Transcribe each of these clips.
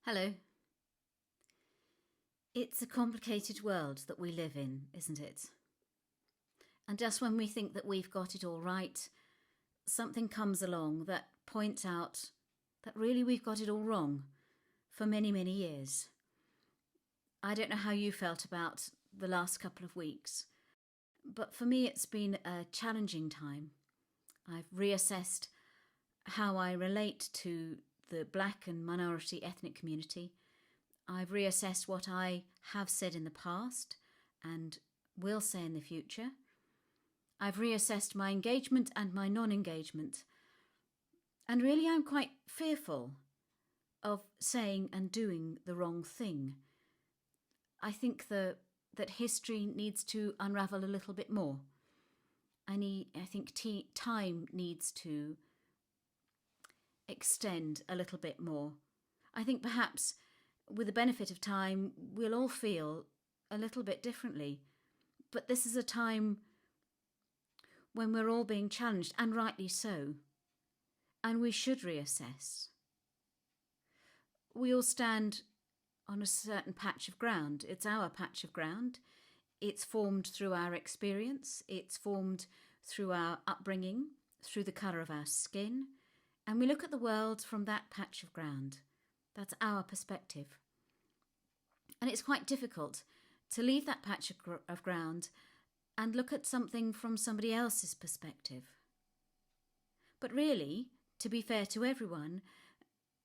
Hello. It's a complicated world that we live in, isn't it? And just when we think that we've got it all right, something comes along that points out that really we've got it all wrong for many, many years. I don't know how you felt about the last couple of weeks, but for me it's been a challenging time. I've reassessed how I relate to the black and minority ethnic community. I've reassessed what I have said in the past and will say in the future. I've reassessed my engagement and my non-engagement. And really I'm quite fearful of saying and doing the wrong thing. I think that history needs to unravel a little bit more. I think time needs to extend a little bit more. I think perhaps with the benefit of time, we'll all feel a little bit differently. But this is a time when we're all being challenged, and rightly so. And we should reassess. We all stand on a certain patch of ground. It's our patch of ground. It's formed through our experience. It's formed through our upbringing, through the colour of our skin. And we look at the world from that patch of ground. That's our perspective. And it's quite difficult to leave that patch of ground and look at something from somebody else's perspective. But really, to be fair to everyone,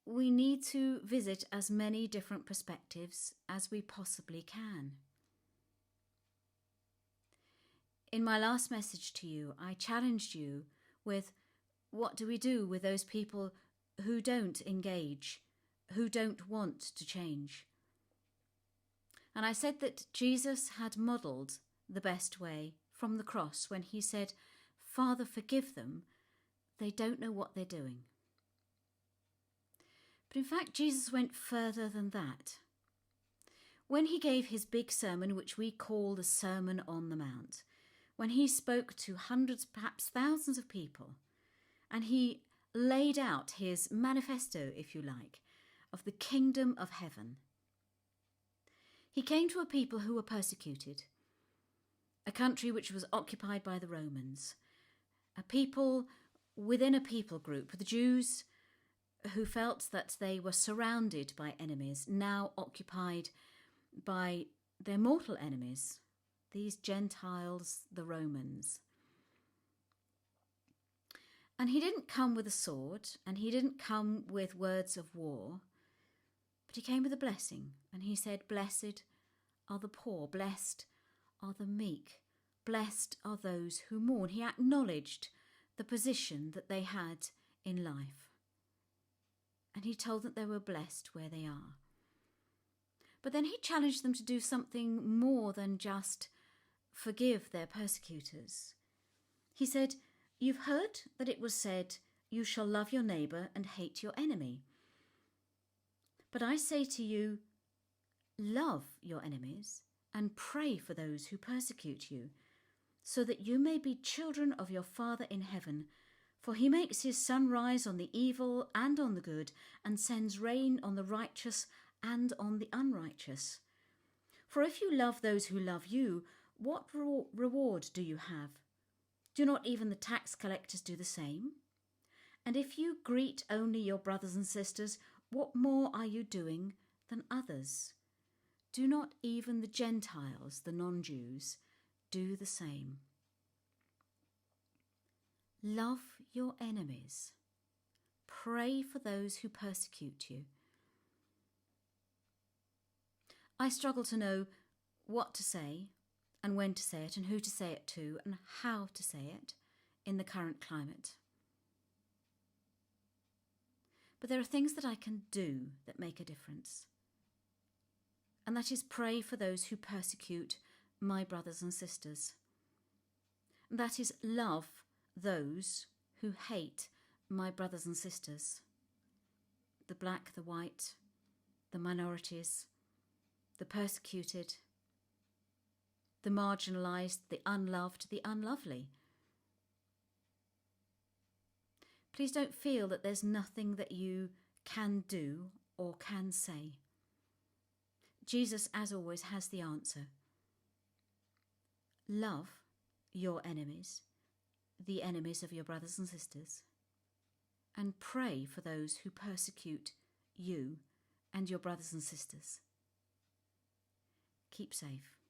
we need to visit as many different perspectives as we possibly can. In my last message to you, I challenged you with what do we do with those people who don't engage, who don't want to change? And I said that Jesus had modelled the best way from the cross when he said, "Father, forgive them, they don't know what they're doing." But in fact, Jesus went further than that. When he gave his big sermon, which we call the Sermon on the Mount, when he spoke to hundreds, perhaps thousands of people, and he laid out his manifesto, if you like, of the kingdom of heaven, he came to a people who were persecuted, a country which was occupied by the Romans, a people within a people group, the Jews, who felt that they were surrounded by enemies, now occupied by their mortal enemies, these Gentiles, the Romans. And he didn't come with a sword, and he didn't come with words of war, but he came with a blessing. And he said, "Blessed are the poor, blessed are the meek, blessed are those who mourn." He acknowledged the position that they had in life. And he told that they were blessed where they are. But then he challenged them to do something more than just forgive their persecutors. He said, "You've heard that it was said, 'You shall love your neighbour and hate your enemy.' But I say to you, love your enemies and pray for those who persecute you, so that you may be children of your Father in heaven. For he makes his sun rise on the evil and on the good, and sends rain on the righteous and on the unrighteous. For if you love those who love you, what reward do you have? Do not even the tax collectors do the same? And if you greet only your brothers and sisters, what more are you doing than others? Do not even the Gentiles, the non-Jews, do the same? Love your enemies. Pray for those who persecute you." I struggle to know what to say and when to say it and who to say it to and how to say it in the current climate. But there are things that I can do that make a difference. And that is pray for those who persecute my brothers and sisters. And that is love those who hate my brothers and sisters. The black, the white, the minorities, the persecuted, the marginalised, the unloved, the unlovely. Please don't feel that there's nothing that you can do or can say. Jesus, as always, has the answer. Love your enemies, the enemies of your brothers and sisters, and pray for those who persecute you and your brothers and sisters. Keep safe.